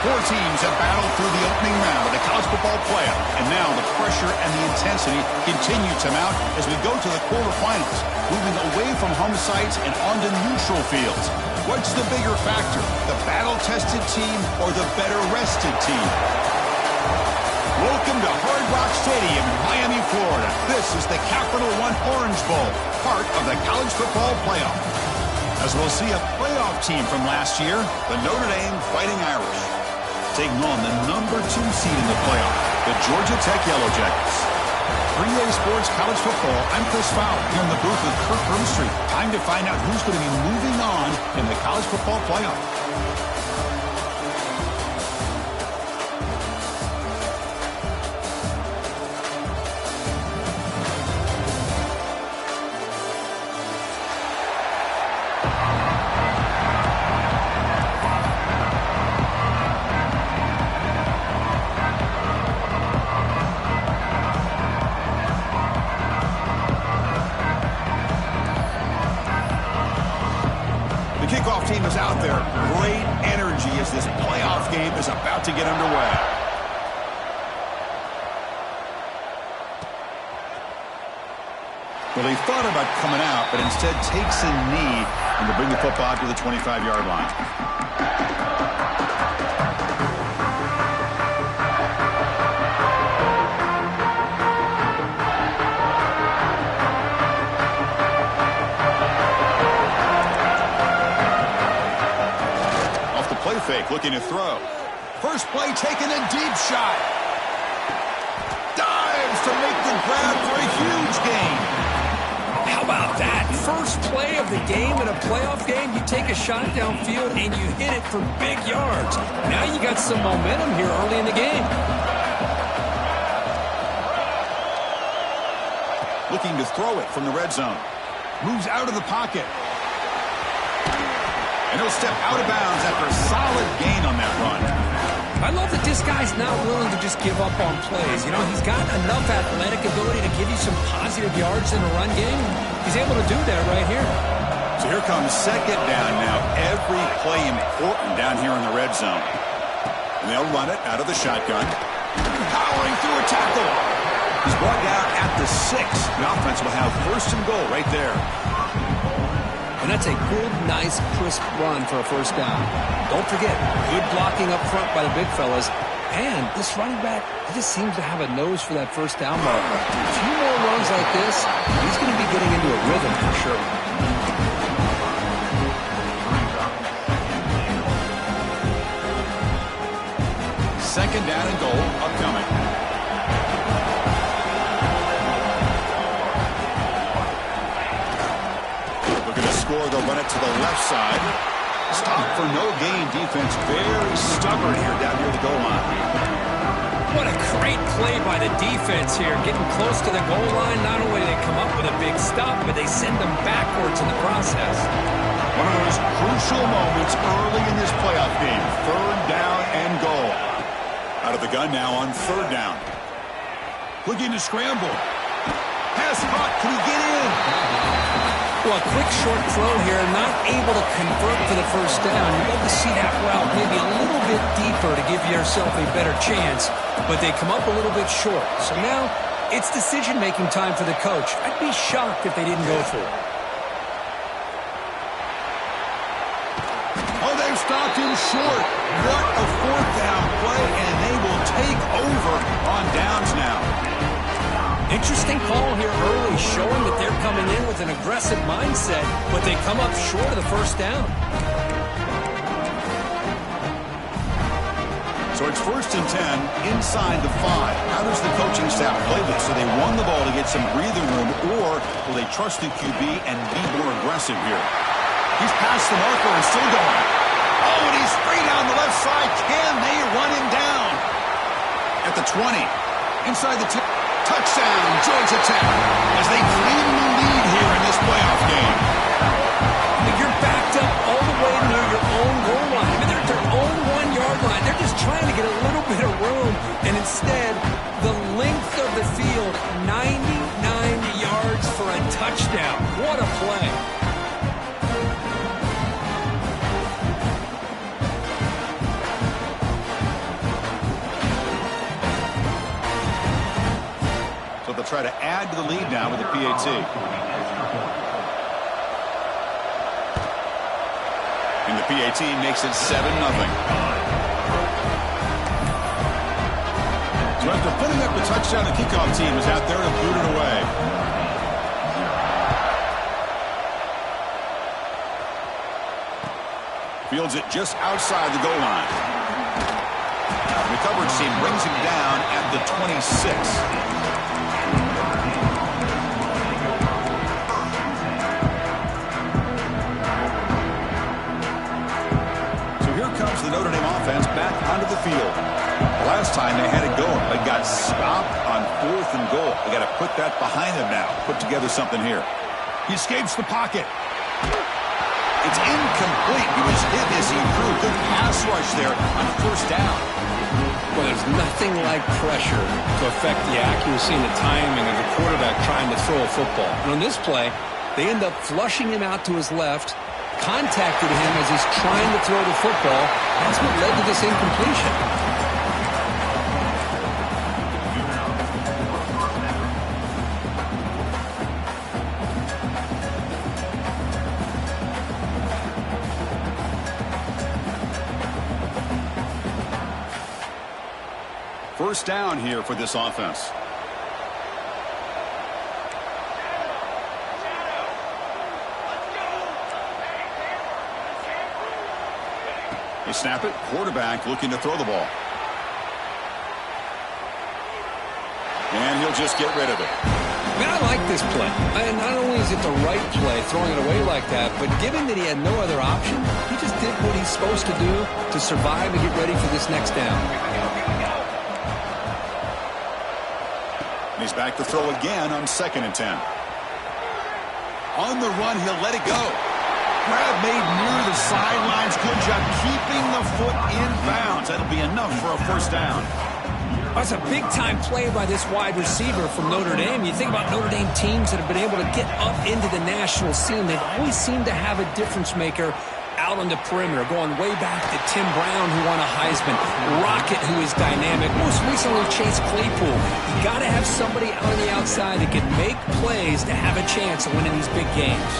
Four teams have battled through the opening round of the college football playoff, and now the pressure and the intensity continue to mount as we go to the quarterfinals, moving away from home sites and onto neutral fields. What's the bigger factor, the battle-tested team or the better-rested team? Welcome to Hard Rock Stadium in Miami, Florida. This is the Capital One Orange Bowl, part of the college football playoff. As we'll see a playoff team from last year, the Notre Dame Fighting Irish, taking on the number 2 seed in the playoff, the Georgia Tech Yellow Jackets. 3A Sports College Football, I'm Chris Fowler, here in the booth with Kirk Broomstreet. Time to find out who's going to be moving on in the college football playoff. The kickoff team is out there. Great energy as this playoff game is about to get underway. Well, they thought about coming out, but instead takes a knee and to bring the football to the 25-yard line. Play fake, looking to throw. First play taken, a deep shot. Dives to make the grab for a huge gain. How about that? First play of the game in a playoff game, you take a shot downfield and you hit it for big yards. Now you got some momentum here early in the game. Looking to throw it from the red zone. Moves out of the pocket. And he'll step out of bounds after a solid gain on that run. I love that this guy's not willing to just give up on plays. You know, he's got enough athletic ability to give you some positive yards in the run game. He's able to do that right here. So here comes second down now. Every play important down here in the red zone. And they'll run it out of the shotgun. Powering through a tackle. He's brought down at the 6. The offense will have first and goal right there. And that's a good, nice, crisp run for a first down. Don't forget, good blocking up front by the big fellas. And this running back, he just seems to have a nose for that first down mark. A few more runs like this, he's going to be getting into a rhythm for sure. Second down and goal upcoming. They'll run it to the left side. Stop for no gain defense. Very stubborn here down near the goal line. What a great play by the defense here. Getting close to the goal line, not only do they come up with a big stop, but they send them backwards in the process. One of those crucial moments early in this playoff game. Third down and goal. Out of the gun now on third down. Looking to scramble. Pass caught. Can he get in? Well, a quick short throw here, not able to convert for the first down. You'd love to see that route maybe a little bit deeper to give yourself a better chance, but they come up a little bit short. So now it's decision-making time for the coach. I'd be shocked if they didn't go for it. Oh, they've stopped him short. What a fourth down play, and they will take over on downs now. Interesting call here early, showing that they're coming in with an aggressive mindset, but they come up short of the first down. So it's first and 10 inside the 5. How does the coaching staff play this? So they won the ball to get some breathing room, or will they trust the QB and be more aggressive here? He's past the marker and still going. Oh, and he's free down the left side. Can they run him down? At the 20, inside the 10. Touchdown, Georgia Tech, as they claim the lead here in this playoff game. You're backed up all the way near your own goal line. I mean, they're at their own 1-yard line. They're just trying to get a little bit of room, and instead, the length of the field, 99 yards for a touchdown. What a play. They'll try to add to the lead now with the PAT. And the PAT makes it 7-0. So after putting up the touchdown, the kickoff team is out there to boot it away. Fields it just outside the goal line. The coverage team brings him down at the 26. So here comes the Notre Dame offense back onto the field. Last time they had it going, they got stopped on 4th and goal. They got to put that behind them now. Put together something here. He escapes the pocket. It's incomplete. He was hit as he threw. Good pass rush there on 1st down. Well, there's nothing like pressure to affect the accuracy and the timing of the quarterback trying to throw a football. And on this play, they end up flushing him out to his left, contacted him as he's trying to throw the football. That's what led to this incompletion. First down here for this offense. They snap it. Quarterback looking to throw the ball. And he'll just get rid of it. Man, I like this play. And not only is it the right play, throwing it away like that, but given that he had no other option, he just did what he's supposed to do to survive and get ready for this next down. He's back to throw again on 2nd and 10. On the run, he'll let it go. Grab made near the sidelines. Good job keeping the foot in bounds. That'll be enough for a 1st down. That's a big-time play by this wide receiver from Notre Dame. You think about Notre Dame teams that have been able to get up into the national scene. They've always seemed to have a difference maker out on the perimeter, going way back to Tim Brown, who won a Heisman, Rocket, who is dynamic, most recently Chase Claypool. You got to have somebody out on the outside that can make plays to have a chance of winning these big games.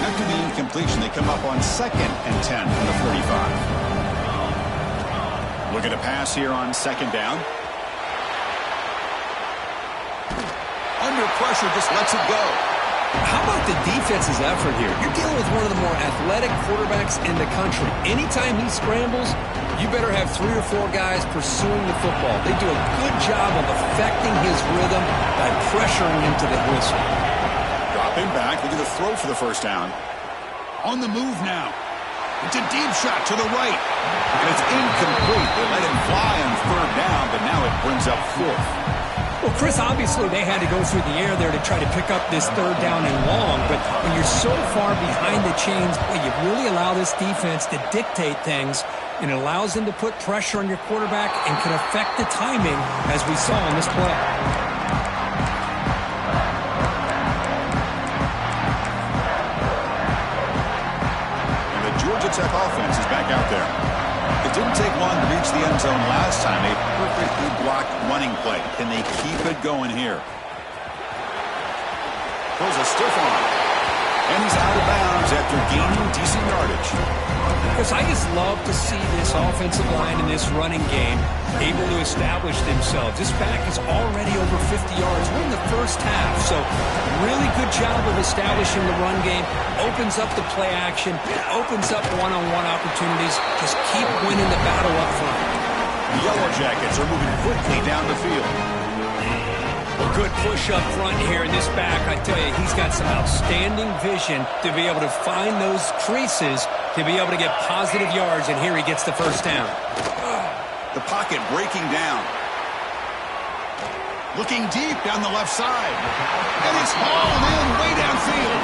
After the incompletion, they come up on 2nd and 10 from the 45. Looking to pass here on 2nd down. Under pressure, just lets it go. How about the defense's effort here? You're dealing with one of the more athletic quarterbacks in the country. Anytime he scrambles, you better have 3 or 4 guys pursuing the football. They do a good job of affecting his rhythm by pressuring him to the whistle. Dropping back, looking to throw for the 1st down. On the move now. It's a deep shot to the right. And it's incomplete. They let him fly on 3rd down, but now it brings up 4th. Well, Chris, obviously they had to go through the air there to try to pick up this 3rd down and long, but when you're so far behind the chains, boy, you really allow this defense to dictate things, and it allows them to put pressure on your quarterback and can affect the timing, as we saw in this play. And the Georgia Tech offense is back out there. It didn't take long to reach the end zone last time. A perfectly blocked running play. Can they keep it going here? Throws a stiff arm. And he's out of bounds after gaining decent yardage. Chris, I just love to see this offensive line in this running game able to establish themselves. This back is already over 50 yards. We're in the 1st half, so really good job of establishing the run game. Opens up the play action, opens up one-on-one opportunities. Just keep winning the battle up front. The Yellow Jackets are moving quickly down the field. A good push up front here in this back. I tell you, he's got some outstanding vision to be able to find those creases, to be able to get positive yards, and here he gets the 1st down. The pocket breaking down. Looking deep down the left side. And he's hauled in way downfield.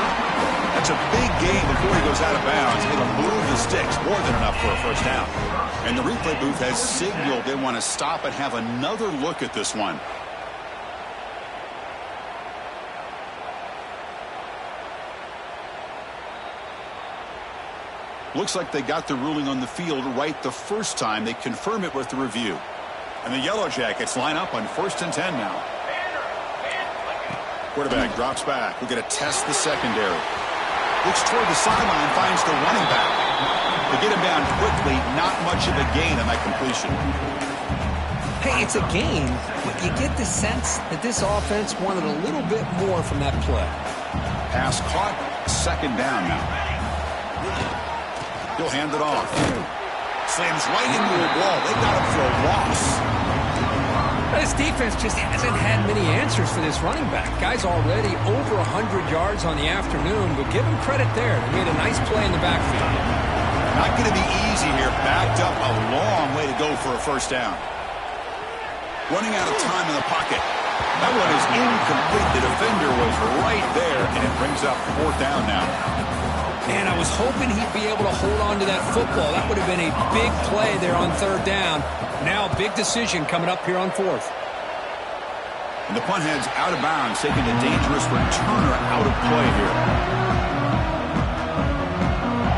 That's a big gain before he goes out of bounds. It'll move the sticks, more than enough for a 1st down. And the replay booth has signaled they want to stop and have another look at this one. Looks like they got the ruling on the field right the first time. They confirm it with the review. And the Yellow Jackets line up on 1st and 10 now. Quarterback drops back. We're going to test the secondary. Looks toward the sideline, finds the running back. They get him down quickly. Not much of a gain on that completion. Hey, it's a gain, but you get the sense that this offense wanted a little bit more from that play. Pass caught. 2nd down now. He'll hand it off. Slams right into the wall. They got him for a loss. This defense just hasn't had many answers for this running back. Guy's already over 100 yards on the afternoon, but give him credit there. They made a nice play in the backfield. Not going to be easy here. Backed up a long way to go for a 1st down. Running out of time in the pocket. That one is incomplete. The defender was right there, and it brings up 4th down now. And I was hoping he'd be able to hold on to that football. That would have been a big play there on 3rd down. Now a big decision coming up here on 4th. And the punt heads out of bounds, taking the dangerous returner out of play here.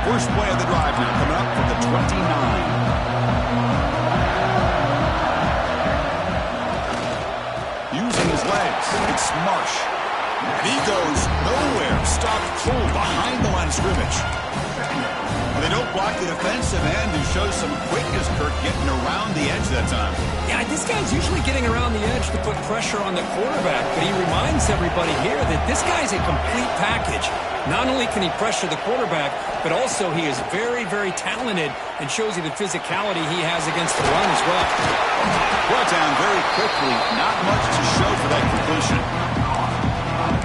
First play of the drive now coming up from the 29. Using his legs, it's Marsh. And he goes nowhere. Stopped cold behind the line of scrimmage. And they don't block the defensive end, who shows some quickness, Kirk, getting around the edge that time. Yeah, this guy's usually getting around the edge to put pressure on the quarterback, but he reminds everybody here that this guy's a complete package. Not only can he pressure the quarterback, but also he is very, very talented and shows you the physicality he has against the run as well. Brought down very quickly. Not much to show for that completion.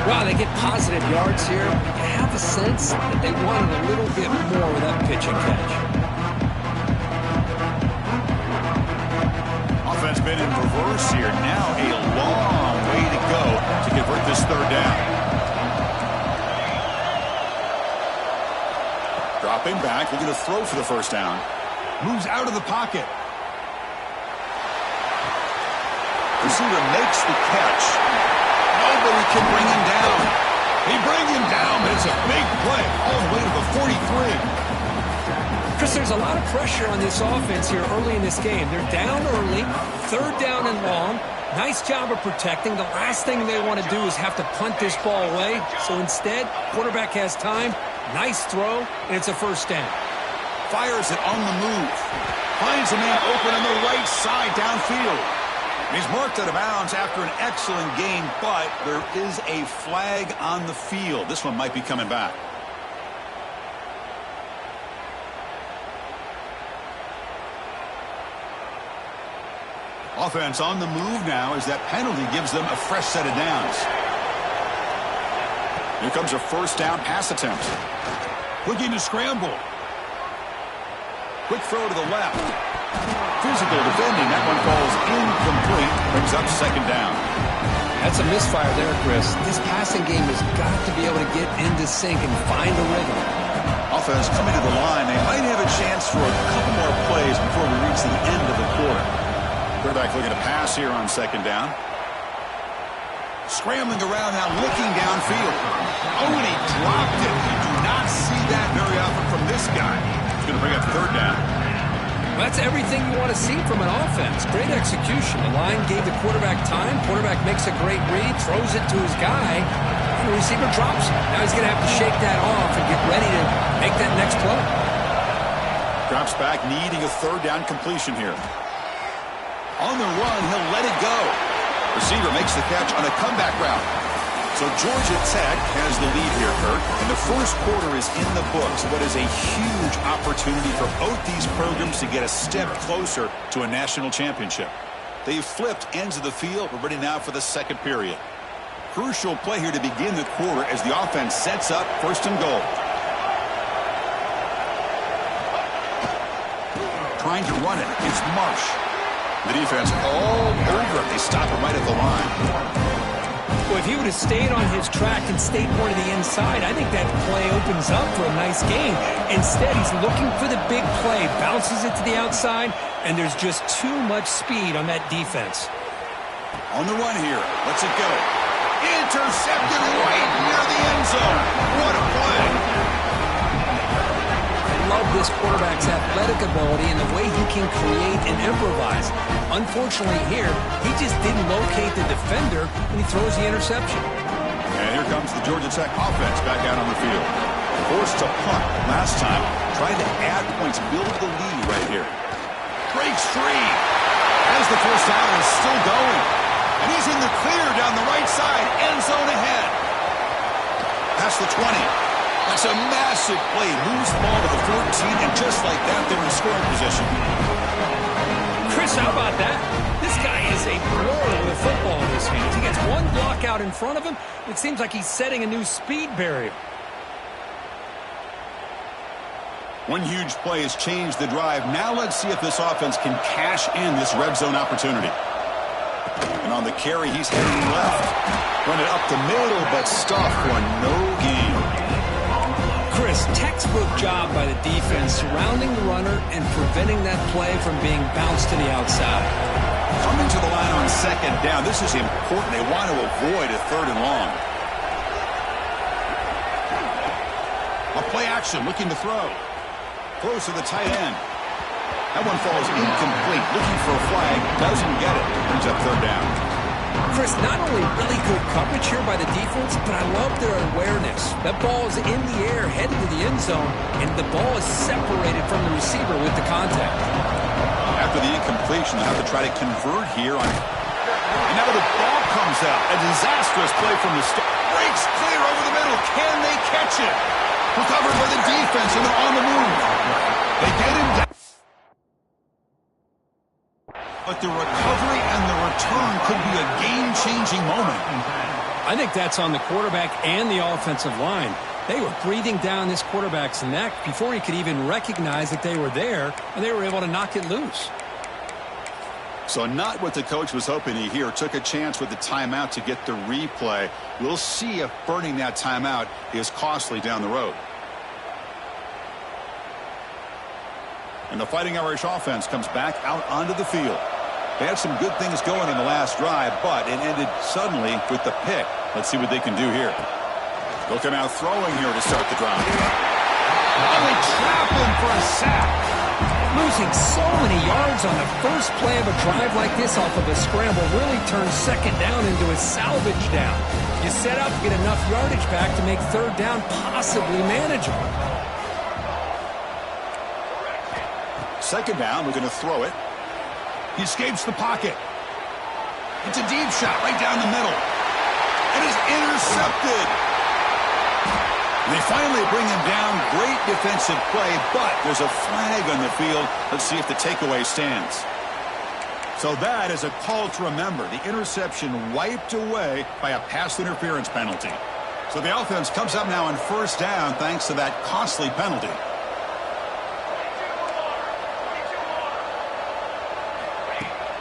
Wow, they get positive yards here. You have a sense that they wanted a little bit more with that pitch and catch. Offense been in reverse here. Now a long way to go to convert this 3rd down. Dropping back, looking to throw for the 1st down. Moves out of the pocket. Receiver makes the catch. Nobody can bring him down. They bring him down, but it's a big play all the way to the 43. Chris, there's a lot of pressure on this offense here early in this game. They're down early, 3rd down and long. Nice job of protecting. The last thing they want to do is have to punt this ball away. So instead, quarterback has time. Nice throw, and it's a 1st down. Fires it on the move. Finds a man open on the right side downfield. He's marked out of bounds after an excellent game, but there is a flag on the field. This one might be coming back. Offense on the move now as that penalty gives them a fresh set of downs. Here comes a 1st down pass attempt. Looking to scramble. Quick throw to the left. Physical defending. That one falls incomplete. Brings up 2nd down. That's a misfire there, Chris. This passing game has got to be able to get into sync and find a rhythm. Offense coming to the line. They might have a chance for a couple more plays before we reach the end of the quarter. Quarterback looking to pass here on 2nd down. Scrambling around now, looking downfield. Oh, and he dropped it. You do not see that very often from this guy. He's going to bring up 3rd down. Well, that's everything you want to see from an offense. Great execution. The line gave the quarterback time. Quarterback makes a great read, throws it to his guy, and the receiver drops it. Now he's going to have to shake that off and get ready to make that next play. Drops back, needing a 3rd down completion here. On the run, he'll let it go. Receiver makes the catch on a comeback route. So Georgia Tech has the lead here, Kirk. And the 1st quarter is in the books. What is a huge opportunity for both these programs to get a step closer to a national championship. They've flipped ends of the field. We're ready now for the 2nd period. Crucial play here to begin the quarter as the offense sets up 1st and goal. Trying to run it. It's Marsh. The defense all over it. They stop him right at the line. Well, if he would have stayed on his track and stayed more to the inside, I think that play opens up for a nice game. Instead, he's looking for the big play, bounces it to the outside, and there's just too much speed on that defense. On the run here. Let's it go. Intercepted right near the end zone. What a play. I love this quarterback's athletic ability and the way he can create and improvise. Unfortunately here, he just didn't locate the defender when he throws the interception. And here comes the Georgia Tech offense back out on the field. Forced to punt last time. Trying to add points, build the lead right here. Breaks free. As the first down is still going. And he's in the clear down the right side. End zone ahead. Past the 20. That's a massive play. Moves the ball to the 14, and just like that, they're in scoring position. Chris, how about that? This guy is a pro with football in his hands. He gets one block out in front of him. It seems like he's setting a new speed barrier. One huge play has changed the drive. Now let's see if this offense can cash in this red zone opportunity. And on the carry, he's heading left. Run it up the middle, but stuffed for no gain. Chris, textbook job by the defense surrounding the runner and preventing that play from being bounced to the outside. Coming to the line on second down. This is important. They want to avoid a third and long. A play action, looking to throw. Throws to the tight end. That one falls incomplete. Looking for a flag. Doesn't get it. Brings up third down. Chris, not only really good coverage here by the defense, but I love their awareness. That ball is in the air, headed to the end zone, and the ball is separated from the receiver with the contact. After the incompletion, they'll have to try to convert here on. And now the ball comes out. A disastrous play from the start. Breaks clear over the middle. Can they catch it? Recovered by the defense, and they're on the move. They get him down. But the recovery and the return could be a game-changing moment. I think that's on the quarterback and the offensive line. They were breathing down this quarterback's neck before he could even recognize that they were there, and they were able to knock it loose. So not what the coach was hoping to hear. Took a chance with the timeout to get the replay. We'll see if burning that timeout is costly down the road. And the Fighting Irish offense comes back out onto the field. They had some good things going in the last drive, but it ended suddenly with the pick. Let's see what they can do here. They'll come out throwing here to start the drive. And they trap him for a sack. Losing so many yards on the first play of a drive like this off of a scramble really turns second down into a salvage down. You set up, get enough yardage back to make third down possibly manageable. Second down, we're going to throw it. He escapes the pocket. It's a deep shot right down the middle. It is intercepted. And they finally bring him down. Great defensive play, but there's a flag on the field. Let's see if the takeaway stands. So that is a call to remember. The interception wiped away by a pass interference penalty. So the offense comes up now on first down thanks to that costly penalty.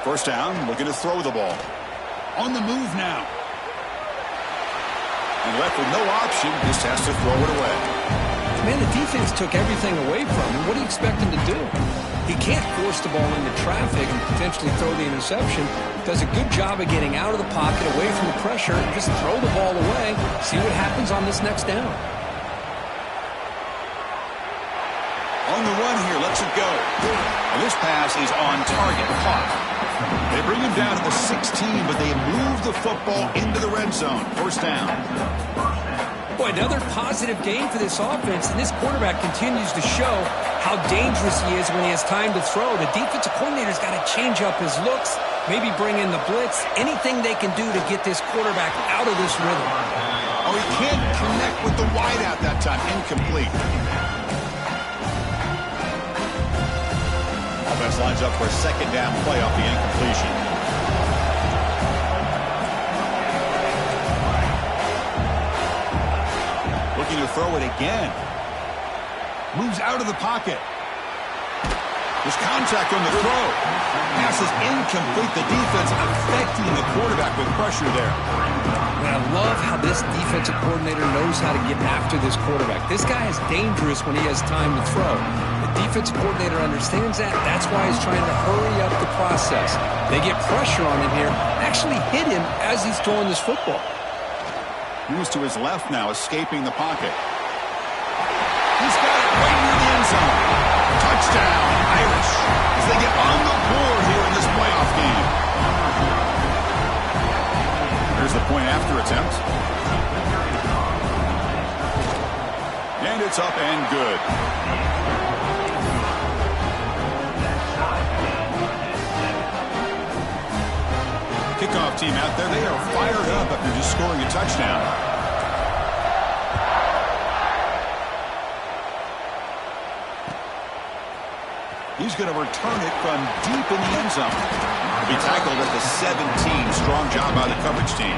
First down, looking to throw the ball. On the move now. And left with no option, just has to throw it away. Man, the defense took everything away from him. What do you expect him to do? He can't force the ball into traffic and potentially throw the interception. Does a good job of getting out of the pocket, away from the pressure, and just throw the ball away. See what happens on this next down. On the run here, lets it go. And this pass is on target, caught. They bring him down to the 16, but they move the football into the red zone. First down. Boy, another positive game for this offense, and this quarterback continues to show how dangerous he is when he has time to throw. The defensive coordinator's got to change up his looks, maybe bring in the blitz, anything they can do to get this quarterback out of this rhythm. Oh, he can't connect with the wideout that time. Incomplete. Offense lines up for a second down play off the incompletion. Looking to throw it again. Moves out of the pocket. There's contact on the throw. Pass is incomplete. The defense affecting the quarterback with pressure there. And I love how this defensive coordinator knows how to get after this quarterback. This guy is dangerous when he has time to throw. The defensive coordinator understands that. That's why he's trying to hurry up the process. They get pressure on him here, actually hit him as he's throwing this football. Moves to his left now, escaping the pocket. He's got it right near the end zone. Touchdown, Irish, as they get on the board here in this playoff game. Here's the point after attempt. And it's up and good. Kickoff team out there, they are fired up after just scoring a touchdown. He's going to return it from deep in the end zone. He'll be tackled at the 17. Strong job by the coverage team.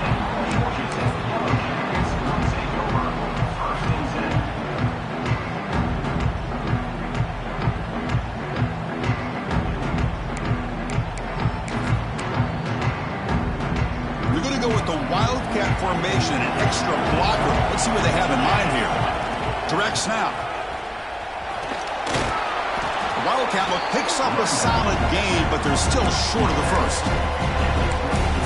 They're going to go with the wildcat formation and an extra blocker. Let's see what they have in mind here. Direct snap. Wildcat look picks up a solid gain, but they're still short of the first.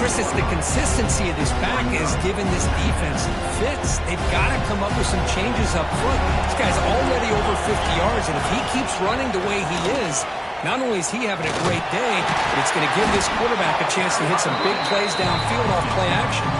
Chris, it's the consistency of this back is giving this defense fits. They've got to come up with some changes up front. This guy's already over 50 yards, and if he keeps running the way he is, not only is he having a great day, but it's going to give this quarterback a chance to hit some big plays downfield off play action.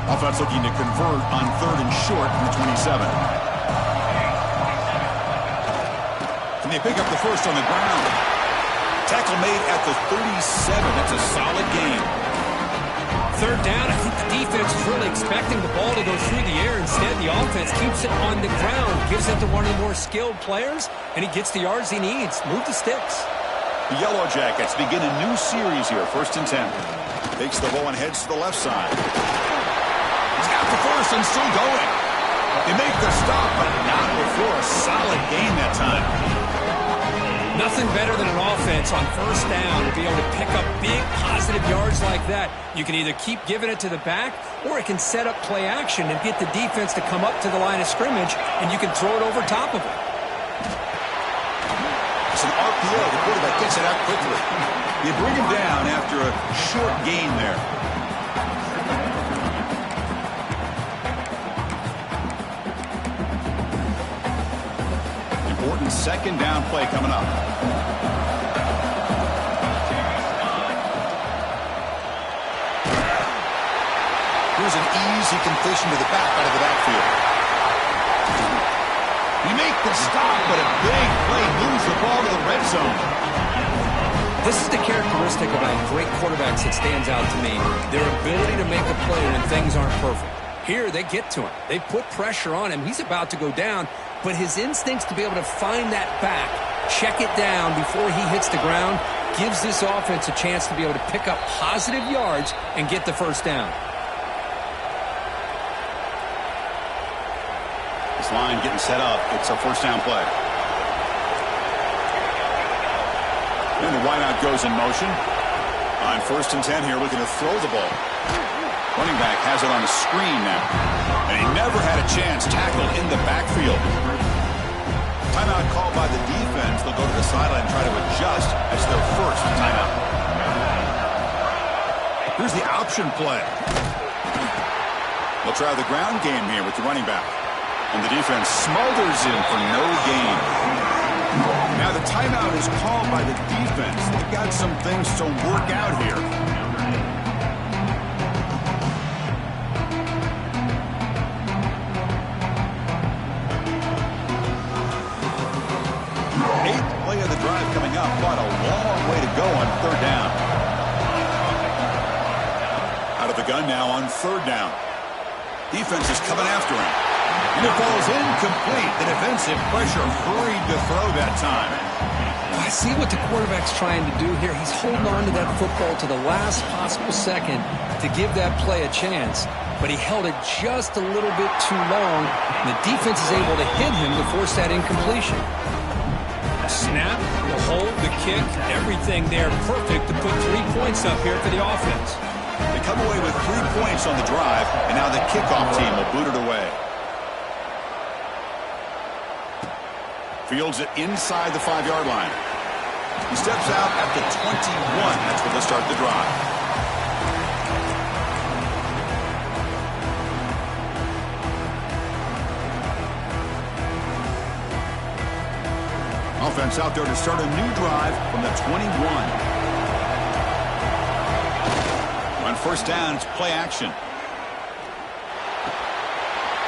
Offense looking to convert on 3rd and short from the 27. Can they pick up the first on the ground? Tackle made at the 37. That's a solid gain. 3rd down, I think the defense is really expecting the ball to go through the air. Instead, the offense keeps it on the ground, gives it to one of the more skilled players, and he gets the yards he needs. Move the sticks. The Yellow Jackets begin a new series here. 1st and 10. Takes the ball and heads to the left side. The first and still going. They make the stop, but not before a solid gain that time. Nothing better than an offense on 1st down to be able to pick up big positive yards like that. You can either keep giving it to the back, or it can set up play action and get the defense to come up to the line of scrimmage, and you can throw it over top of it. It's an RPO. The quarterback gets it out quickly. You bring him down after a short gain there. Important 2nd down play coming up. Here's an easy completion to the back out of the backfield. You make the stop, but a big play moves the ball to the red zone. This is the characteristic about great quarterbacks that stands out to me. Their ability to make a play when things aren't perfect. Here, they get to him. They put pressure on him. He's about to go down, but his instincts to be able to find that back, check it down before he hits the ground, gives this offense a chance to be able to pick up positive yards and get the 1st down. This line getting set up. It's a 1st down play. And the wideout goes in motion. On 1st and 10 here, looking to throw the ball. Running back has it on the screen now. And he never had a chance. Tackled in the backfield. Timeout called by the defense. They'll go to the sideline and try to adjust. That's their 1st timeout. Here's the option play. They'll try the ground game here with the running back. And the defense smothers him for no gain. Now the timeout is called by the defense. They've got some things to work out here. 8th play of the drive coming up, but a long way to go on 3rd down. Out of the gun now on 3rd down. Defense is coming after him. And it falls incomplete. The defensive pressure hurried to throw that time. I see what the quarterback's trying to do here. He's holding on to that football to the last possible second to give that play a chance. But he held it just a little bit too long. And the defense is able to hit him to force that incompletion. Snap, the hold, the kick, everything there perfect to put 3 points up here for the offense. They come away with 3 points on the drive, and now the kickoff team will boot it away. Fields it inside the 5-yard line. He steps out at the 21. That's where they'll start the drive. Offense out there to start a new drive from the 21. On first down, it's play action.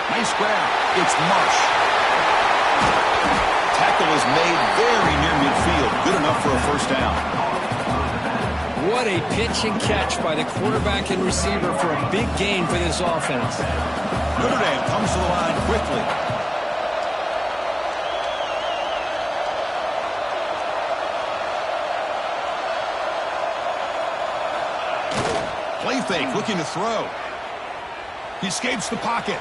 Nice grab. It's Marsh. Tackle is made very near midfield. Good enough for a first down. What a pitch and catch by the quarterback and receiver for a big gain for this offense. Notre Dame comes to the line quickly. Play fake, looking to throw. He escapes the pocket.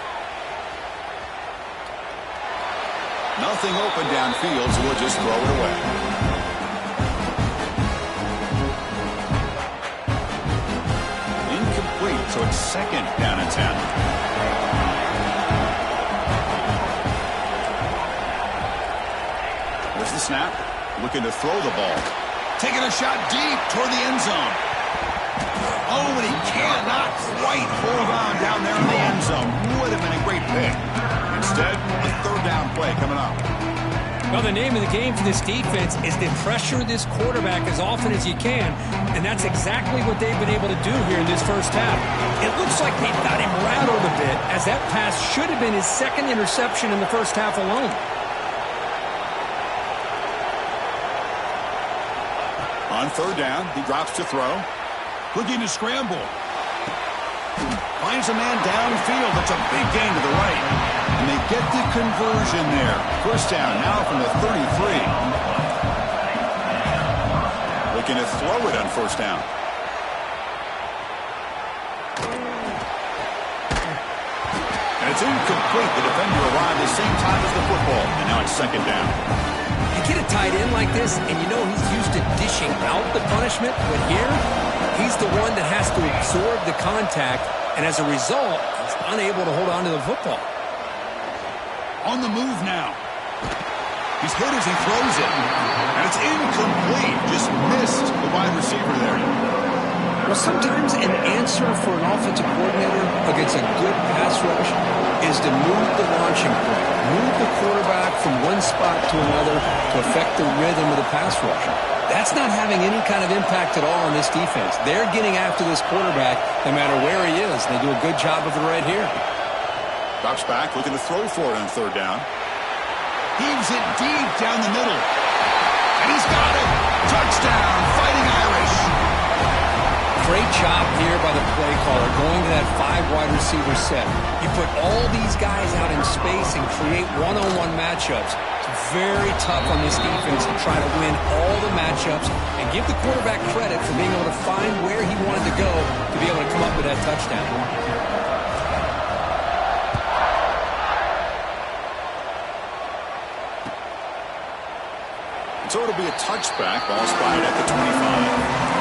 Nothing open downfield, so we'll just throw it away. Incomplete, so it's second down and 10. There's the snap. Looking to throw the ball. Taking a shot deep toward the end zone. Oh, and he cannot quite hold on down there in the end zone. Would have been a great pick. Instead, a third down play coming up. Well, the name of the game for this defense is to pressure this quarterback as often as you can, and that's exactly what they've been able to do here in this first half. It looks like they've got him rattled a bit, as that pass should have been his second interception in the first half alone. On third down, he drops to throw. Looking to scramble. Finds a man downfield. That's a big gain to the right. And they get the conversion there. First down now from the 33. Looking to throw it on first down. And it's incomplete. The defender arrived the same time as the football. And now it's second down. You get a tight end like this, and you know he's used to dishing out the punishment, but here, he's the one that has to absorb the contact, and as a result, he's unable to hold on to the football. On the move now. He's hit as he throws it. And it's incomplete. Just missed the wide receiver there. Well, sometimes an answer for an offensive coordinator against a good pass rush is to move the launching point. Move the quarterback from one spot to another to affect the rhythm of the pass rush. That's not having any kind of impact at all on this defense. They're getting after this quarterback no matter where he is. They do a good job of it right here. Drops back, looking to throw for it on third down. Heaves it deep down the middle. And he's got it. Touchdown, Fighting Irish. Great job here by the play caller going to that 5-wide receiver set. You put all these guys out in space and create one-on-one matchups. It's very tough on this defense to try to win all the matchups and give the quarterback credit for being able to find where he wanted to go to be able to come up with that touchdown. So it'll be a touchback. Ball spotted at the 25.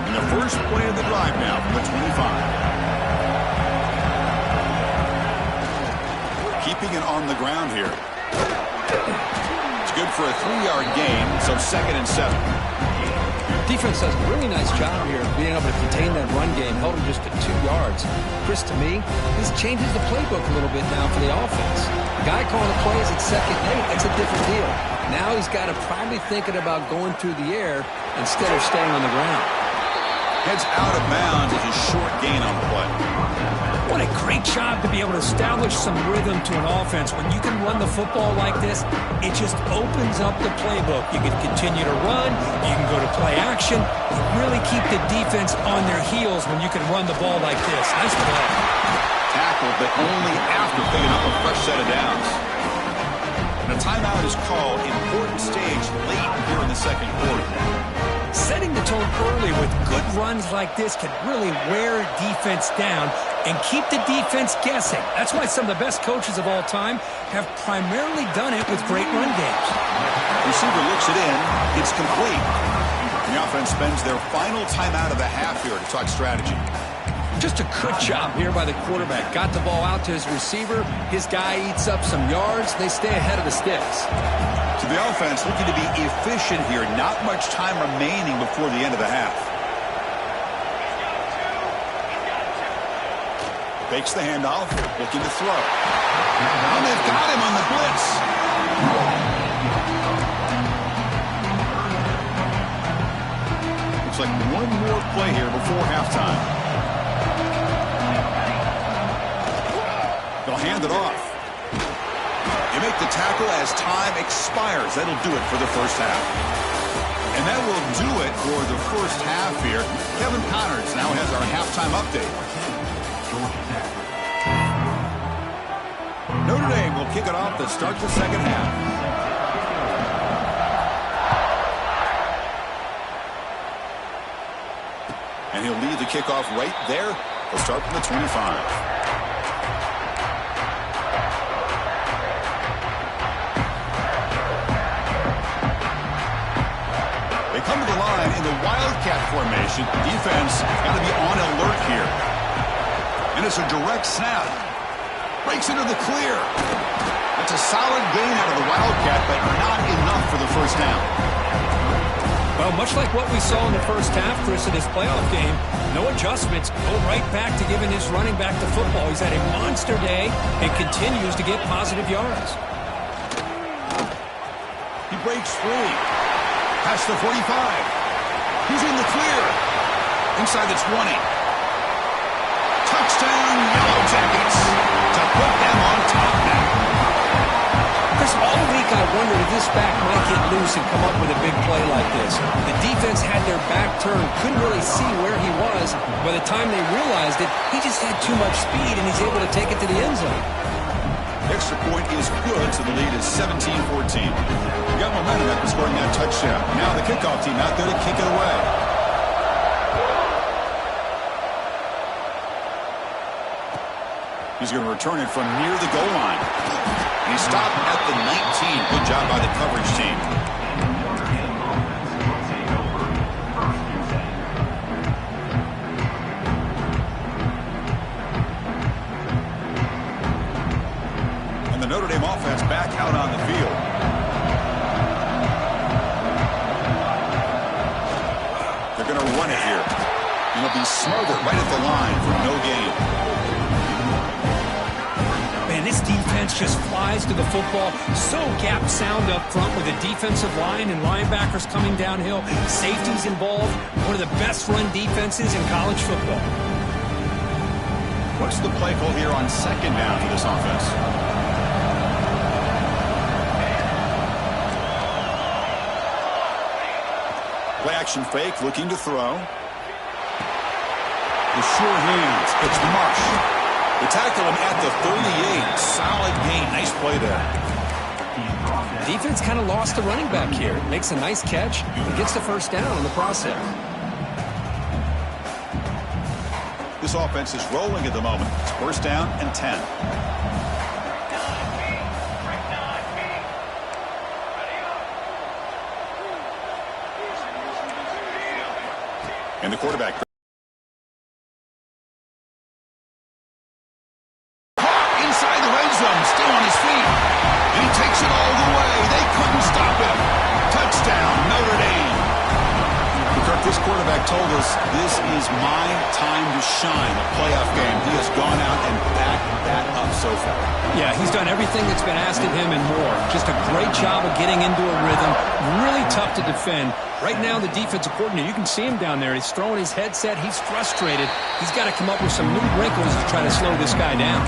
And the first play of the drive now from the 25. Keeping it on the ground here. It's good for a 3-yard gain, so second and 7. Defense does a really nice job here of being able to contain that run game, held him just at 2 yards. Chris, to me, this changes the playbook a little bit now for the offense. The guy calling the plays at second and 8, that's a different deal. Now he's got to probably thinking about going through the air instead of staying on the ground. Heads out of bounds as a short gain on the play. What a great job to be able to establish some rhythm to an offense. When you can run the football like this, it just opens up the playbook. You can continue to run. You can go to play action. You really keep the defense on their heels when you can run the ball like this. Nice play. Tackled, but only after picking up a fresh set of downs. And a timeout is called. Important stage late here in the second quarter. Setting the tone early with good runs like this can really wear defense down and keep the defense guessing. That's why some of the best coaches of all time have primarily done it with great run games. Receiver looks it in. It's complete. The offense spends their final timeout of the half here to talk strategy. Just a good job here by the quarterback. Got the ball out to his receiver. His guy eats up some yards. They stay ahead of the sticks. So the offense looking to be efficient here. Not much time remaining before the end of the half. Fakes the handoff, looking to throw. Now they've got him on the blitz. Looks like one more play here before halftime. They'll hand it off. They make the tackle as time expires. That'll do it for the first half. And that will do it for the first half here. Kevin Connors now has our halftime update. Notre Dame will kick it off to start the second half. And he'll lead the kickoff right there. He'll start from the 25. They come to the line in the Wildcat formation. Defense got to be on alert here. And it's a direct snap. Breaks into the clear. That's a solid gain out of the Wildcat, but not enough for the first down. Well, much like what we saw in the first half, Chris, of this playoff game, no adjustments. Go right back to giving his running back the football. He's had a monster day and continues to get positive yards. He breaks free. Past the 45. He's in the clear. Inside the 20. Touchdown, Yellow Jackets. To put them on top now. Chris, all week I wondered if this back might get loose and come up with a big play like this. The defense had their back turned, couldn't really see where he was. By the time they realized it, he just had too much speed, and he's able to take it to the end zone. Extra point is good, so the lead is 17-14. We got momentum after scoring that touchdown. Now the kickoff team out there to kick it away. He's going to return it from near the goal line. And he stopped at the 19. Good job by the coverage team. And the Notre Dame offense back out on the field. They're going to run it here. And it'll be smothered right at the line for no gain. Man, this defense just flies to the football. So gap sound up front with the defensive line and linebackers coming downhill. Safeties involved. One of the best run defenses in college football. What's the play call here on second down for this offense? Play action fake, looking to throw. The sure hands. It's Marsh. They tackle him at the 38. Solid gain. Nice play there. Defense kind of lost the running back here. Makes a nice catch and gets the first down in the process. This offense is rolling at the moment. It's first down and 10. And the quarterback. Still on his feet. And he takes it all the way. They couldn't stop him. Touchdown, Notre Dame. Kirk, this quarterback told us this is my time to shine. A playoff game. He has gone out and backed that up so far. Yeah, he's done everything that's been asked of him and more. Just a great job of getting into a rhythm. Really tough to defend. Right now, the defensive coordinator, you can see him down there. He's throwing his headset. He's frustrated. He's got to come up with some new wrinkles to try to slow this guy down.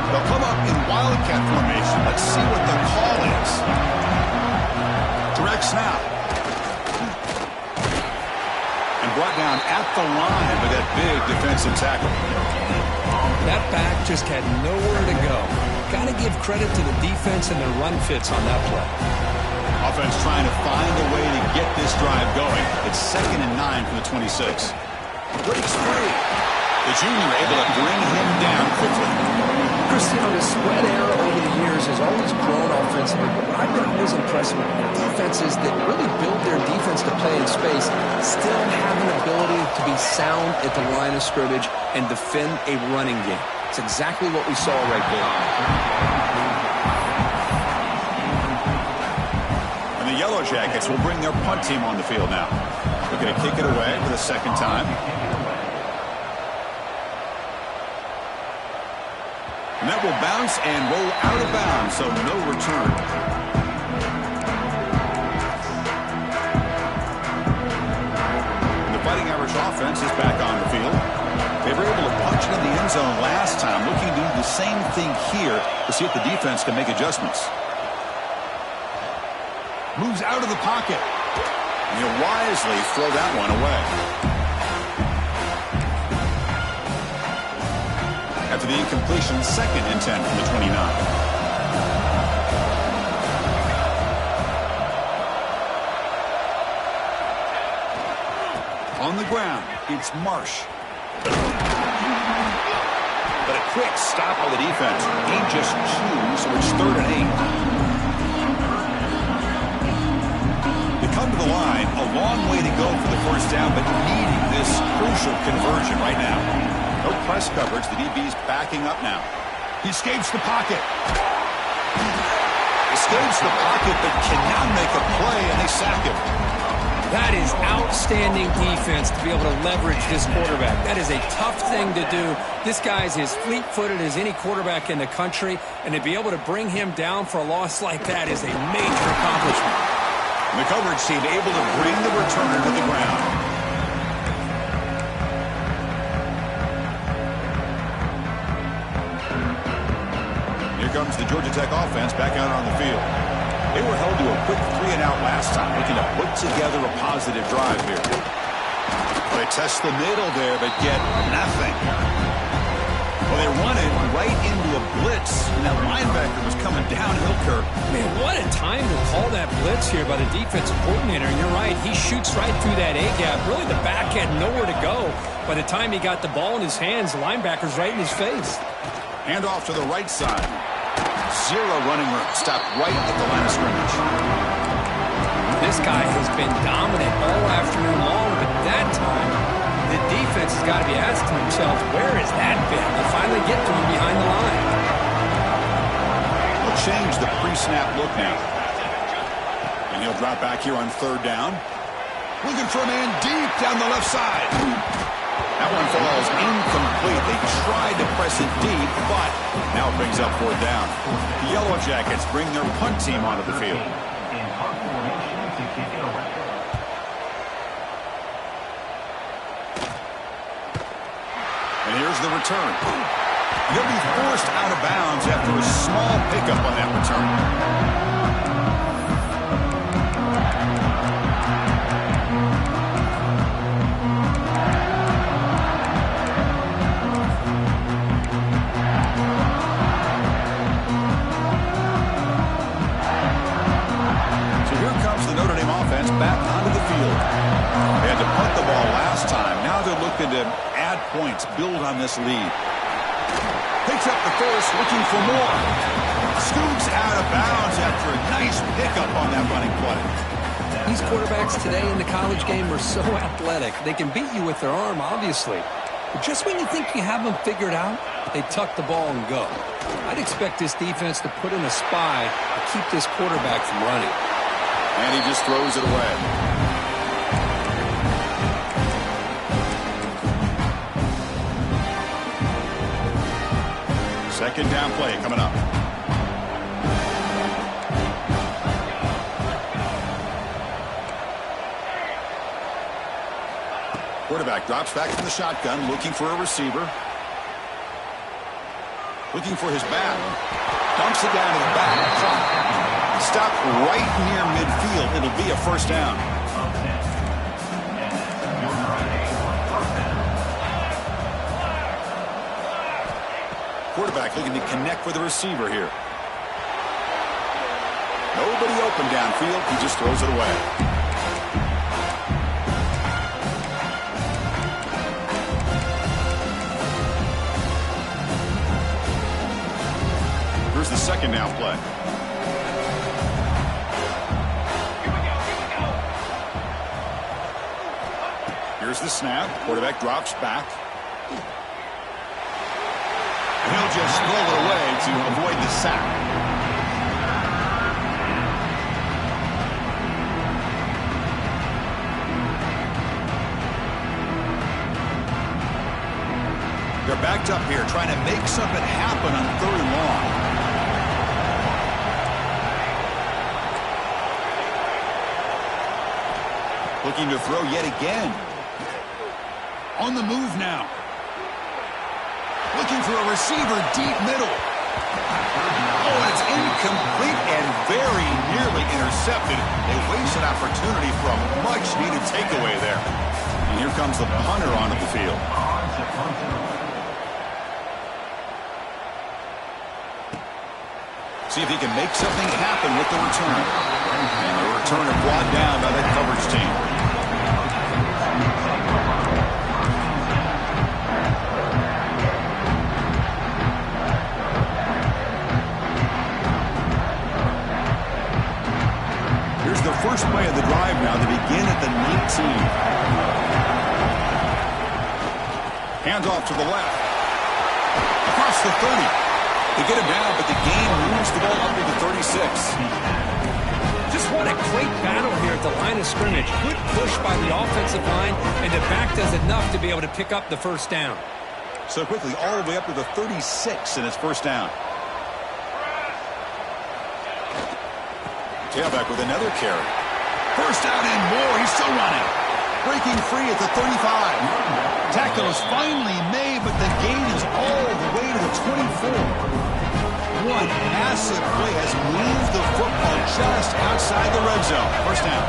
They'll come up in Wildcat formation. Let's see what the call is. Direct snap. And brought down at the line with that big defensive tackle. That back just had nowhere to go. Got to give credit to the defense and their run fits on that play. Offense trying to find a way to get this drive going. It's 2nd and 9 from the 26. Breaks free. The junior able to bring him down quickly. Chris, you know, the spread era over the years has always grown offensively, but what I've been always impressed with are defenses that really build their defense to play play in space, still have an ability to be sound at the line of scrimmage and defend a running game. It's exactly what we saw right there. And the Yellow Jackets will bring their punt team on the field now. Looking to kick it away for the second time. And that will bounce and roll out of bounds, so no return. And the Fighting Irish offense is back on the field. They were able to punch it in the end zone last time, looking to do the same thing here to see if the defense can make adjustments. Moves out of the pocket. And he'll wisely throw that one away. After the incompletion, 2nd and 10 from the 29. On the ground, it's Marsh. But a quick stop by the defense. He just chews, so it's 3rd and 8. They come to the line, a long way to go for the first down, but needing this crucial conversion right now. No press coverage. The DB's backing up now. He escapes the pocket. Escapes the pocket, but cannot make a play, and they sack him. That is outstanding defense to be able to leverage this quarterback. That is a tough thing to do. This guy's as fleet-footed as any quarterback in the country, and to be able to bring him down for a loss like that is a major accomplishment. And the coverage team able to bring the returner to the ground. Here comes the Georgia Tech offense back out on the field. They were held to a quick 3-and-out last time, looking to put together a positive drive here. They test the middle there, but get nothing. Well, they run it right into a blitz, and that linebacker was coming downhill, Kirk. Man, what a time to call that blitz here by the defensive coordinator. And you're right, he shoots right through that A-gap. Really, the back had nowhere to go. By the time he got the ball in his hands, the linebacker's right in his face. Hand off to the right side. Zero running room. Stopped right at the line of scrimmage. This guy has been dominant all afternoon long, but that time, the defense has got to be asking themselves, where has that been? They'll finally get to him behind the line. He'll change the pre-snap look now. And he'll drop back here on 3rd down. Looking for a man deep down the left side. That one falls incomplete. They tried to press it deep, but now it brings up 4th down. The Yellow Jackets bring their punt team onto the field. And here's the return. They'll be forced out of bounds after a small pickup on that return. Back onto the field. They had to punt the ball last time. Now they're looking to add points, build on this lead. Picks up the first, looking for more. Scoots out of bounds after a nice pickup on that running play. These quarterbacks today in the college game are so athletic. They can beat you with their arm, obviously. But just when you think you have them figured out, they tuck the ball and go. I'd expect this defense to put in a spy to keep this quarterback from running. And he just throws it away. Second down play coming up. Quarterback drops back from the shotgun, looking for a receiver. Looking for his back. Dumps it down to the back. Stop right near midfield. It'll be a 1st down. Quarterback looking to connect with the receiver here. Nobody open downfield. He just throws it away. Here's the 2nd down play. Here's the snap. Quarterback drops back. He'll just throw it away to avoid the sack. They're backed up here, trying to make something happen on 3rd and long. Looking to throw yet again. On the move now. Looking for a receiver deep middle. Oh, it's incomplete and very nearly intercepted. They waste an opportunity for a much-needed takeaway there. And here comes the punter onto the field. See if he can make something happen with the return. And the return is brought down by that coverage team. Here's the first play of the drive now to begin at the 19. Hands off to the left. Across the 30. They get him down, but the game moves the ball up to the 36. Just what a great battle here at the line of scrimmage. Good push by the offensive line, and the back does enough to be able to pick up the first down. So quickly, all the way up to the 36, and it's first down. Tailback with another carry. First down and more. He's still running. Breaking free at the 35. Tackle is finally made, but the gain is all the way to the 24. One massive play has moved the football just outside the red zone. First down.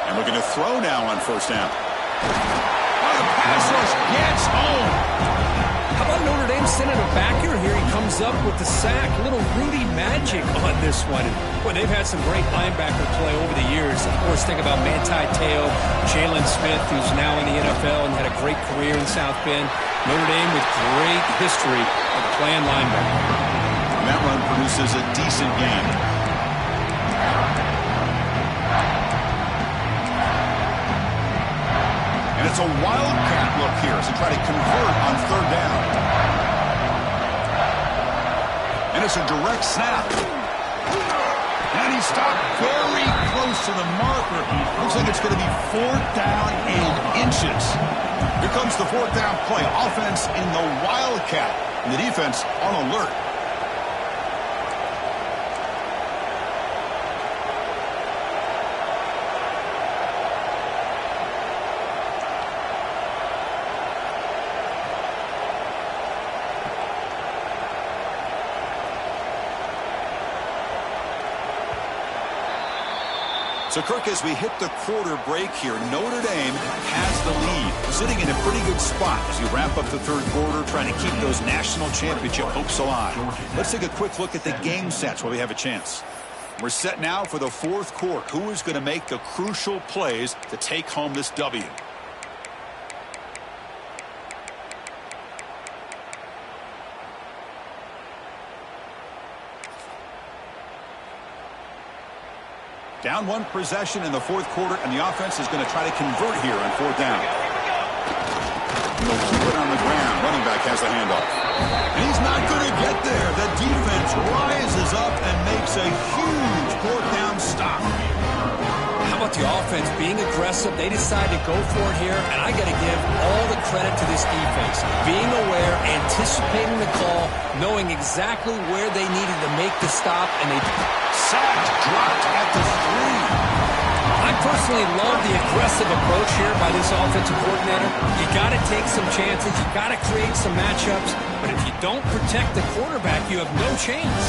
And looking to throw now on first down. On a pass rush, gets home. How about Notre Dame sending a backer here? He comes up with the sack. Little Rudy magic on this one. Boy, they've had some great linebacker play over the years. Of course, think about Manti Te'o, Jalen Smith, who's now in the NFL and had a great career in South Bend. Notre Dame with great history of playing linebacker. And that run produces a decent game. And it's a wildcat look here as they try to convert on 3rd down. And it's a direct snap. And he stopped very close to the marker. Looks like it's going to be 4th down and inches. Here comes the 4th down play. Offense in the wildcat. And the defense on alert. So, Kirk, as we hit the quarter break here, Notre Dame has the lead, sitting in a pretty good spot as you wrap up the 3rd quarter, trying to keep those national championship hopes alive. Let's take a quick look at the game sets while we have a chance. We're set now for the 4th quarter. Who is going to make the crucial plays to take home this W? Down 1 possession in the 4th quarter, and the offense is going to try to convert here on 4th down. They'll keep it on the ground. Running back has the handoff. And he's not going to get there. The defense rises up and makes a huge 4th down stop. How about the offense being aggressive? They decide to go for it here, and I got to give all the credit to this defense. Being aware, anticipating the call, knowing exactly where they needed to make the stop, and they sacked, dropped at the 3. I personally love the aggressive approach here by this offensive coordinator. You got to take some chances. You got to create some matchups. But if you don't protect the quarterback, you have no chance.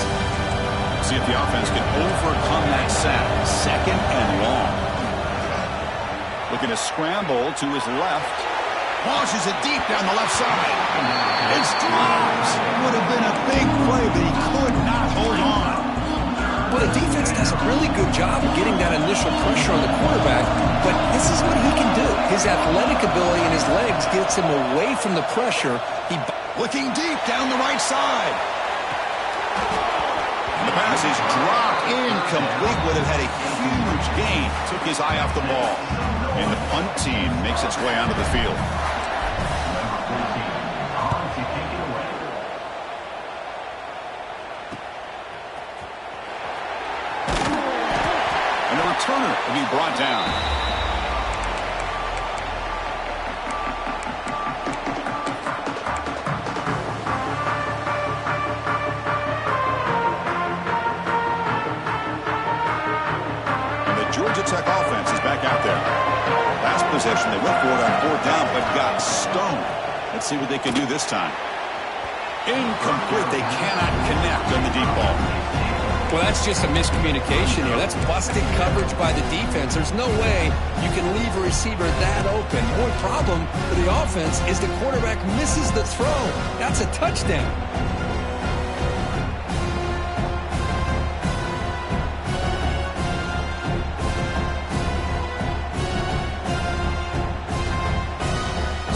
See if the offense can overcome that sack. 2nd and long. Looking to scramble to his left. Launches it deep down the left side. It's dropped. Would have been a big play, but he could not hold on. Well, the defense does a really good job of getting that initial pressure on the quarterback, but this is what he can do. His athletic ability and his legs gets him away from the pressure. Looking deep down the right side. The pass is dropped incomplete. Would have had a huge gain. Took his eye off the ball. And the punt team makes its way onto the field. And the returner will be brought down. Georgia Tech offense is back out there. Last possession, they went for it on 4th down, but got stoned. Let's see what they can do this time. Incomplete. They cannot connect on the deep ball. Well, that's just a miscommunication here. That's busted coverage by the defense. There's no way you can leave a receiver that open. More problem for the offense is the quarterback misses the throw. That's a touchdown.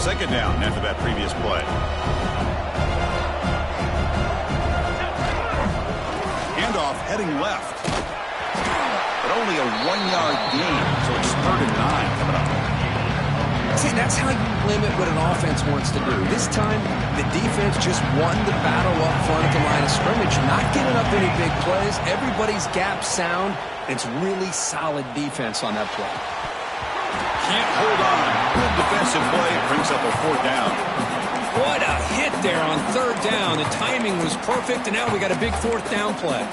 Second down after that previous play. Handoff heading left. But only a 1-yard gain, so it's 3rd and 9 coming up. See, that's how you limit what an offense wants to do. This time, the defense just won the battle up front at the line of scrimmage, not giving up any big plays. Everybody's gap sound. It's really solid defense on that play. Can't hold on. Good defensive play. Brings up a 4th down. What a hit there on 3rd down. The timing was perfect, and now we got a big 4th down play.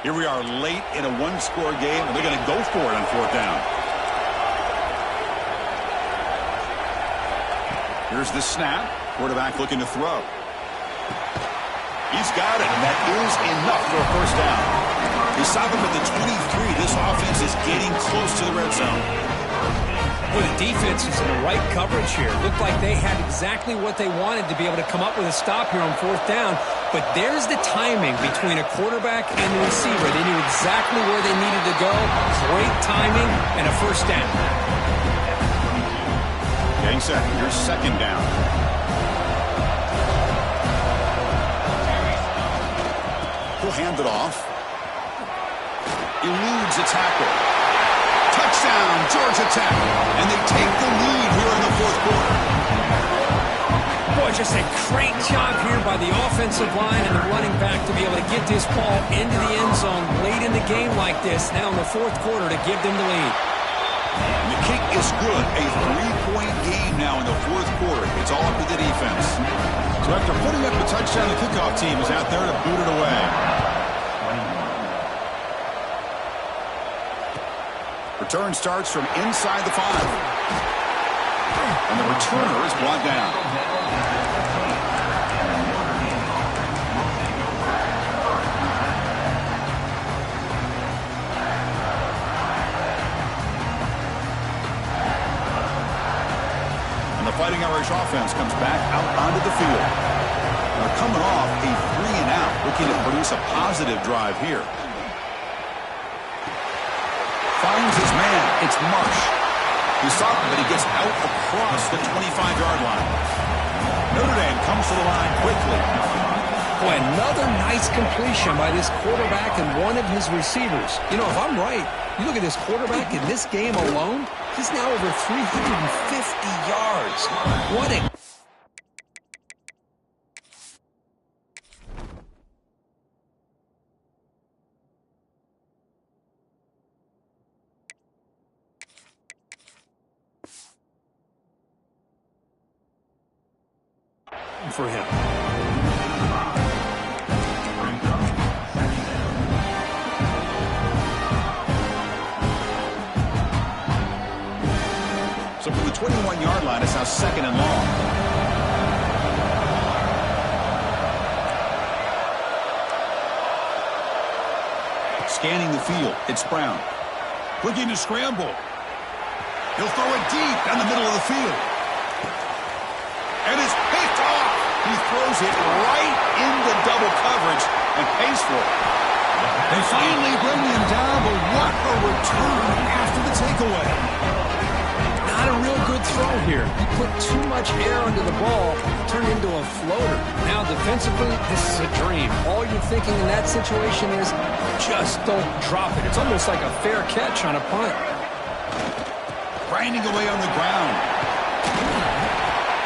Here we are late in a 1-score game, and they're going to go for it on 4th down. Here's the snap. Quarterback looking to throw. He's got it, and that is enough for a 1st down. They stop him at the 23. This offense is getting close to the red zone. Well, the defense is in the right coverage here. Looked like they had exactly what they wanted to be able to come up with a stop here on 4th down. But there's the timing between a quarterback and the receiver. They knew exactly where they needed to go. Great timing and a 1st down. Getting set. Here's 2nd down. He'll hand it off. Eludes a tackle. Touchdown, Georgia Tech. And they take the lead here in the 4th quarter. Boy, just a great job here by the offensive line and the running back to be able to get this ball into the end zone late in the game like this, now in the 4th quarter, to give them the lead. And the kick is good. A 3-point game now in the 4th quarter. It's all up to the defense. So after putting up the touchdown, the kickoff team is out there to boot it away. Return starts from inside the 5. And the returner is brought down. And the Fighting Irish offense comes back out onto the field. They're coming off a 3-and-out, looking to produce a positive drive here. Finds his man. It's Marsh. He stopped him, but he gets out across the 25-yard line. Notre Dame comes to the line quickly. Boy, another nice completion by this quarterback and one of his receivers. You know, if I'm right, you look at this quarterback in this game alone, he's now over 350 yards. What a... for him. So from the 21-yard line, it's now 2nd and long. Scanning the field, it's Brown. Looking to scramble. He'll throw it deep down the middle of the field. And it's picked off. He throws it right into double coverage and pays for it. They finally bring him down, but what a return after the takeaway. Not a real good good throw here. He put too much air under the ball, turned into a floater. Now defensively, this is a dream. All you're thinking in that situation is just don't drop it. It's almost like a fair catch on a punt. Grinding away on the ground.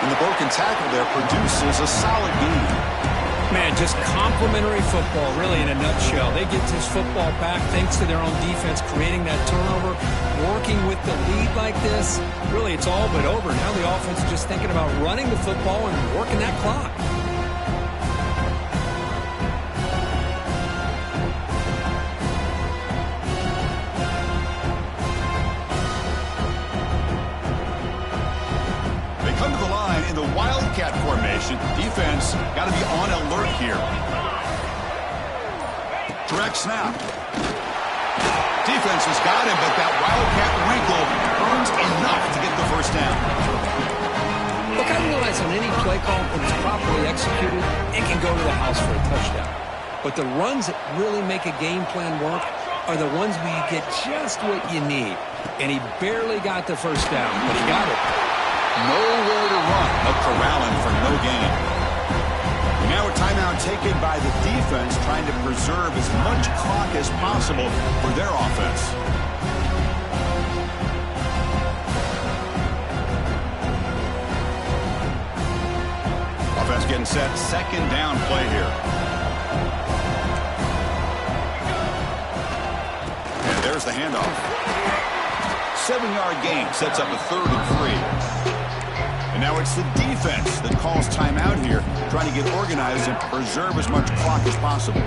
And the broken tackle there produces a solid gain. Man, just complimentary football, really, in a nutshell. They get this football back thanks to their own defense, creating that turnover, working with the lead like this. Really, it's all but over. Now the offense is just thinking about running the football and working that clock. Come to the line in the Wildcat formation. Defense got to be on alert here. Direct snap. Defense has got him, but that Wildcat wrinkle earns enough to get the first down. Look, I realize on any play call, when it's properly executed, it can go to the house for a touchdown. But the runs that really make a game plan work are the ones where you get just what you need. And he barely got the first down, but he got it. Nowhere to run, but corralling for no gain. And now a timeout taken by the defense, trying to preserve as much clock as possible for their offense. Offense getting set, second down play here. And there's the handoff. 7-yard gain sets up a 3rd and 3. And now it's the defense that calls timeout here, trying to get organized and preserve as much clock as possible.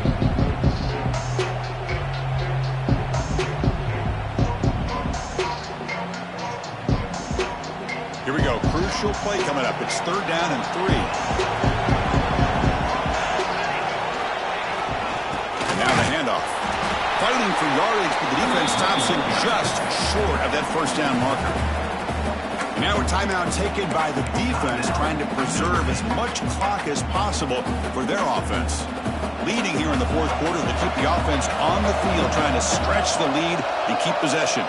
Here we go. Crucial play coming up. It's 3rd down and 3. And now the handoff. Fighting for yardage, but the defense stops him just short of that first down marker. Now a timeout taken by the defense, trying to preserve as much clock as possible for their offense. Leading here in the 4th quarter to keep the offense on the field, trying to stretch the lead and keep possession.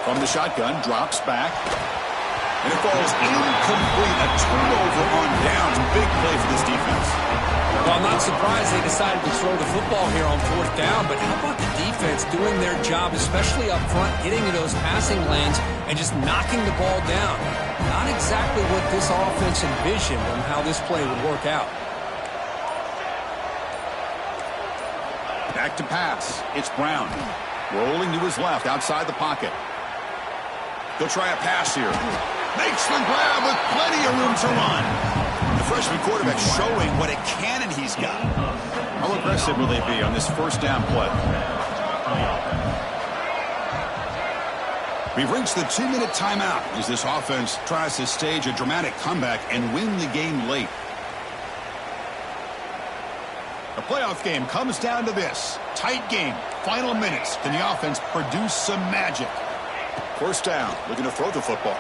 From the shotgun, drops back. And it falls incomplete. A turnover on downs. Big play for this defense. Well, I'm not surprised they decided to throw the football here on 4th down, but how about the defense doing their job, especially up front, getting to those passing lanes and just knocking the ball down? Not exactly what this offense envisioned on how this play would work out. Back to pass. It's Brown. Rolling to his left, outside the pocket. He'll try a pass here. Makes the grab with plenty of room to run. The freshman quarterback showing what a cannon he's got. How aggressive will they be on this first down play? We've reached the 2-minute timeout as this offense tries to stage a dramatic comeback and win the game late. The playoff game comes down to this. Tight game, final minutes. Can the offense produce some magic? First down, looking to throw the football.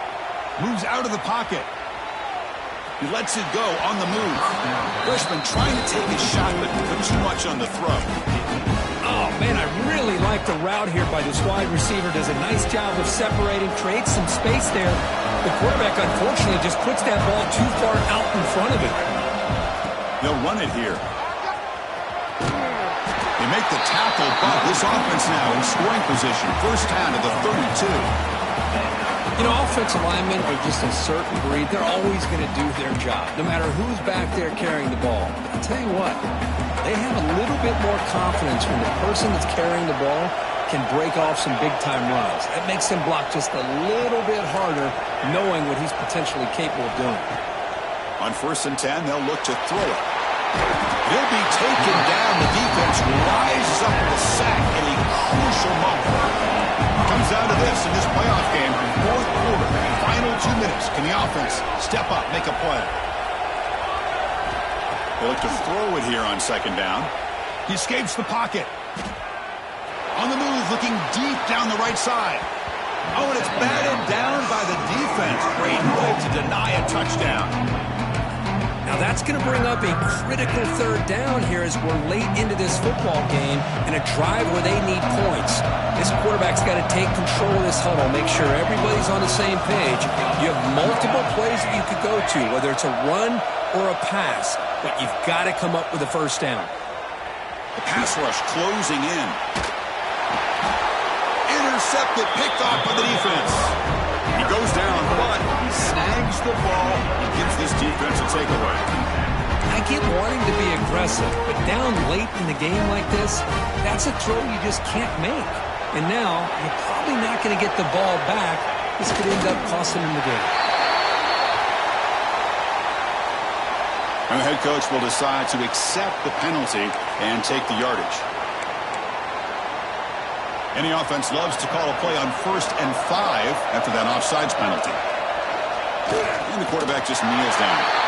Moves out of the pocket. He lets it go on the move. Freshman trying to take his shot, but put too much on the throw. Oh, man, I really like the route here by this wide receiver. Does a nice job of separating, creates some space there. The quarterback, unfortunately, just puts that ball too far out in front of him. They'll run it here. They make the tackle, but this offense now in scoring position. First down to the 32. You know, offensive linemen are just a certain breed. They're always going to do their job, no matter who's back there carrying the ball. But I'll tell you what, they have a little bit more confidence when the person that's carrying the ball can break off some big-time runs. That makes them block just a little bit harder, knowing what he's potentially capable of doing. On 1st and 10, they'll look to throw it. He'll be taken down. The defense rises up with a sack in a crucial moment. Comes down to this in this playoff game. 4th quarter, final 2 minutes. Can the offense step up, make a play? They look to throw it here on 2nd down. He escapes the pocket. On the move, looking deep down the right side. Oh, and it's batted down by the defense. Great play to deny a touchdown. Now that's going to bring up a critical third down here as we're late into this football game and a drive where they need points. This quarterback's got to take control of this huddle, make sure everybody's on the same page. You have multiple plays that you could go to, whether it's a run or a pass, but you've got to come up with a first down. The pass rush closing in. Intercepted, picked off by the defense. He goes down, but he snags the ball and gives this defense a takeaway. I get wanting to be aggressive, but down late in the game like this, that's a throw you just can't make. And now, you're probably not going to get the ball back. This could end up costing him the game. And the head coach will decide to accept the penalty and take the yardage. Any offense loves to call a play on 1st and 5 after that offsides penalty. And the quarterback just kneels down.